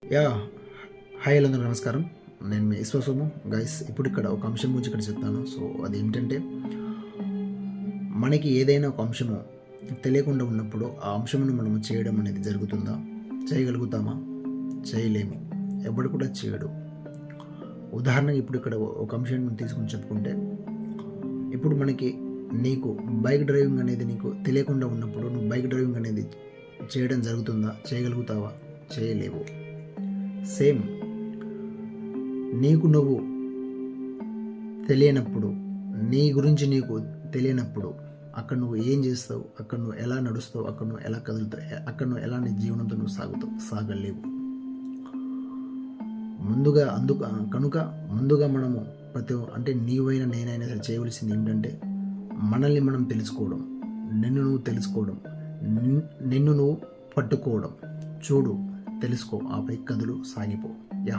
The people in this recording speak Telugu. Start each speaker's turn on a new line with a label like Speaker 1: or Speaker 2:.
Speaker 1: యా హాయ్ హలో అందరూ నమస్కారం. నేను మీ విశ్వసోము గైస్. ఇప్పుడు ఇక్కడ ఒక అంశం గురించి ఇక్కడ చెప్తాను. సో అదేంటంటే, మనకి ఏదైనా ఒక అంశము తెలియకుండా ఉన్నప్పుడు ఆ అంశమును మనము చేయడం అనేది జరుగుతుందా? చేయగలుగుతామా? చేయలేము. ఎవడు కూడా చేయడు. ఉదాహరణకి ఇప్పుడు ఇక్కడ ఒక అంశం తీసుకుని చెప్పుకుంటే, ఇప్పుడు మనకి నీకు బైక్ డ్రైవింగ్ అనేది నీకు తెలియకుండా ఉన్నప్పుడు నువ్వు బైక్ డ్రైవింగ్ అనేది చేయడం జరుగుతుందా? చేయగలుగుతావా? చేయలేవు. సేమ్ నీకు నువ్వు తెలియనప్పుడు, నీ గురించి నీకు తెలియనప్పుడు అక్కడ నువ్వు ఏం చేస్తావు, అక్కడ నువ్వు ఎలా నడుస్తావు, అక్కడ నువ్వు ఎలా కదులుతావు, అక్కడ నువ్వు ఎలా నీ జీవనంతో నువ్వు సాగలేవు. ముందుగా మనము అంటే నీవైనా నేనైనా సరే చేయవలసింది ఏమిటంటే, మనల్ని మనం తెలుసుకోవడం, నిన్ను నువ్వు తెలుసుకోవడం, నిన్ను నువ్వు పట్టుకోవడం. చూడు, తెలుసుకో, ఆపై కదులు, సాగిపో. యా.